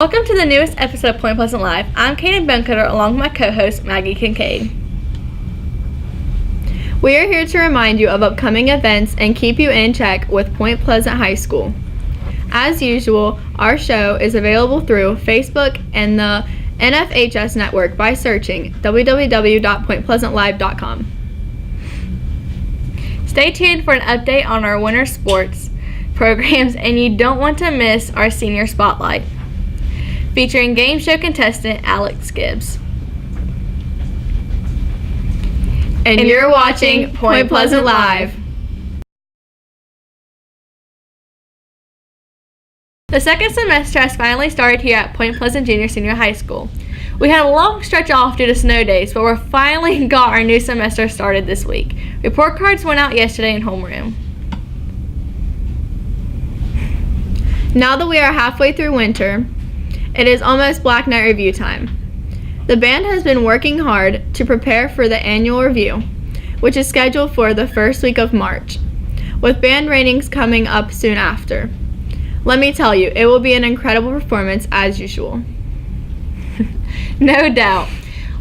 Welcome to the newest episode of Point Pleasant Live. I'm Kadann Bonecutter along with my co-host Maggie Kincaid. We are here to remind you of upcoming events and keep you in check with Point Pleasant High School. As usual, our show is available through Facebook and the NFHS network by searching www.pointpleasantlive.com. Stay tuned for an update on our winter sports programs, and you don't want to miss our senior spotlight, featuring game show contestant Alex Gibbs. And you're watching Point Pleasant Live. The second semester has finally started here at Point Pleasant Senior High School. We had a long stretch off due to snow days, but we're finally got our new semester started this week. Report cards went out yesterday in homeroom. Now that we are halfway through winter, it is almost Black Night review time. The band has been working hard to prepare for the annual review, which is scheduled for the first week of March, with band ratings coming up soon after. Let me tell you, it will be an incredible performance as usual. No doubt.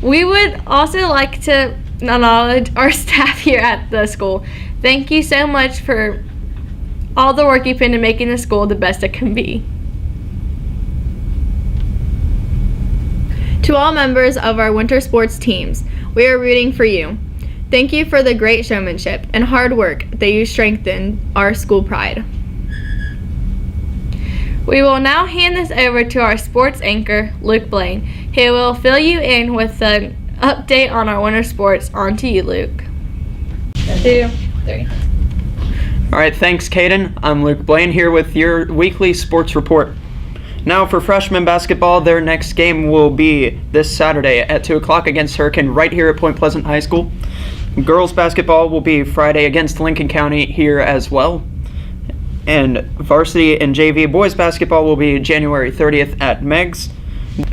We would also like to acknowledge our staff here at the school. Thank you so much for all the work you put into making the school the best it can be. To all members of our winter sports teams, we are rooting for you. Thank you for the great showmanship and hard work that you strengthen our school pride. We will now hand this over to our sports anchor, Luke Blain. He will fill you in with an update on our winter sports. On to you, Luke. 2, 3. All right, thanks, Kadann. I'm Luke Blain here with your weekly sports report. Now for freshman basketball, their next game will be this Saturday at 2 o'clock against Hurricane right here at Point Pleasant High School. Girls basketball will be Friday against Lincoln County here as well. And varsity and JV boys basketball will be January 30th at Meg's.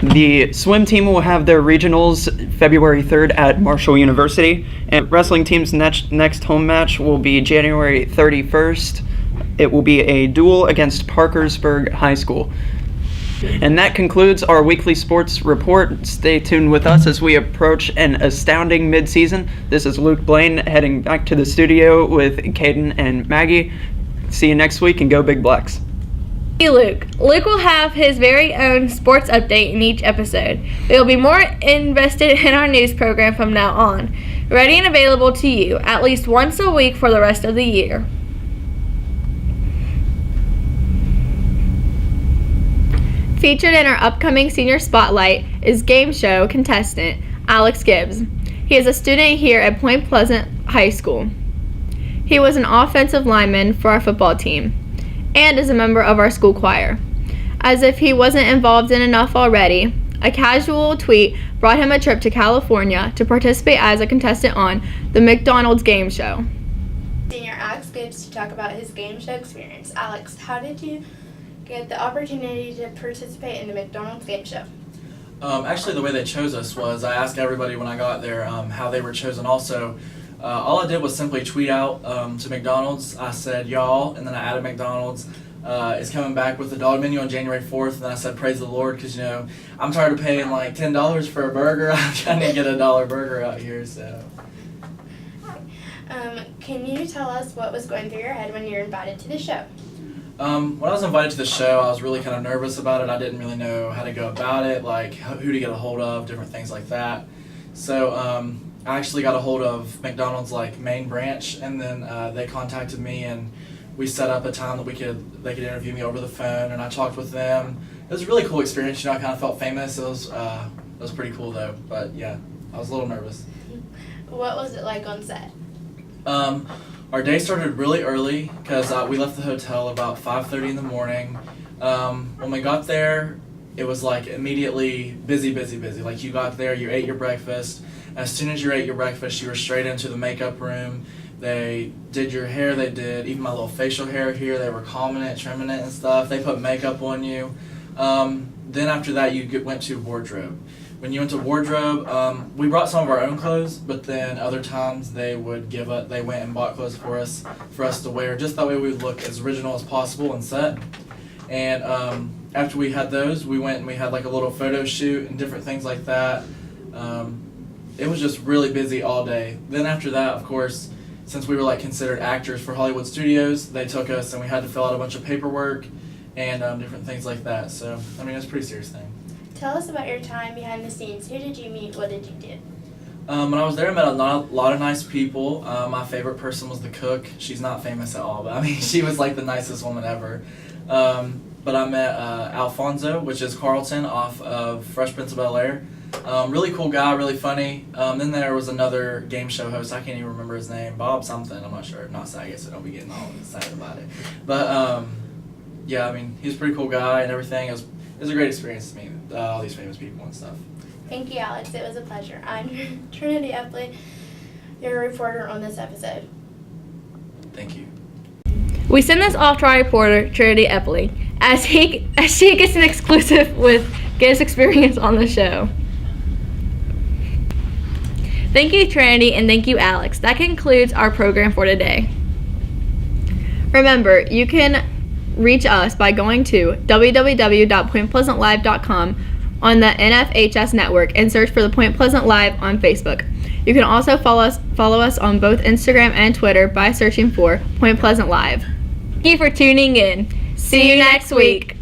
The swim team will have their regionals February 3rd at Marshall University. And wrestling team's next home match will be January 31st. It will be a duel against Parkersburg High School. And that concludes our weekly sports report. Stay tuned with us as we approach an astounding mid-season. This is Luke Blain heading back to the studio with Kadann and Maggie. See you next week and go Big Blacks. Hey Luke. Luke will have his very own sports update in each episode. We will be more invested in our news program from now on, ready and available to you at least once a week for the rest of the year. Featured in our upcoming senior spotlight is game show contestant Alex Gibbs. He is a student here at Point Pleasant High School. He was an offensive lineman for our football team and is a member of our school choir. As if he wasn't involved in enough already, a casual tweet brought him a trip to California to participate as a contestant on the McDonald's game show. Senior Alex Gibbs to talk about his game show experience. Alex, how did you get the opportunity to participate in the McDonald's game show? Actually, the way they chose us was I asked everybody when I got there how they were chosen also. All I did was simply tweet out to McDonald's. I said, y'all, and then I added McDonald's. Is coming back with the dollar menu on January 4th, and then I said, praise the Lord, because, you know, I'm tired of paying like $10 for a burger. I'm trying to get a $1 burger out here, so. Can you tell us what was going through your head when you were invited to the show? When I was invited to the show, I was really kind of nervous about it. I didn't really know how to go about it, like who to get a hold of, different things like that. So I actually got a hold of McDonald's like main branch, and then they contacted me, and we set up a time that they could interview me over the phone, and I talked with them. It was a really cool experience. You know, I kind of felt famous. It was pretty cool though. But yeah, I was a little nervous. What was it like on set? Our day started really early because we left the hotel about 5:30 in the morning. When we got there, it was like immediately busy. Like you got there, you ate your breakfast. As soon as you ate your breakfast, you were straight into the makeup room. They did your hair, they did even my little facial hair here. They were combing it, trimming it and stuff. They put makeup on you. Then after that, you went to wardrobe. When you went to wardrobe, we brought some of our own clothes, but then other times they went and bought clothes for us to wear, just that way we would look as original as possible and set. And after we had those, we went and we had like a little photo shoot and different things like that. It was just really busy all day. Then after that, of course, since we were like considered actors for Hollywood Studios, they took us and we had to fill out a bunch of paperwork and different things like that. So, I mean, it's a pretty serious thing. Tell us about your time behind the scenes. Who did you meet? What did you do? When I was there, I met a lot of nice people. My favorite person was the cook. She's not famous at all, but I mean, she was like the nicest woman ever. But I met Alfonso, which is Carlton off of Fresh Prince of Bel-Air. Really cool guy, really funny. Then there was another game show host. I can't even remember his name. Bob something. I'm not sure. Not Saggy, so don't be getting all excited about it. But yeah, I mean, he's a pretty cool guy and everything. It was a great experience to meet all these famous people and stuff. Thank you, Alex. It was a pleasure. I'm Trinity Epling, your reporter on this episode. Thank you. We send this off to our reporter, Trinity Epling, as she gets an exclusive with Gibbs' experience on the show. Thank you, Trinity, and thank you, Alex. That concludes our program for today. Remember, you can reach us by going to www.pointpleasantlive.com on the NFHS network and search for the Point Pleasant Live on Facebook. You can also follow us on both Instagram and Twitter by searching for Point Pleasant Live. Thank you for tuning in. See you next week.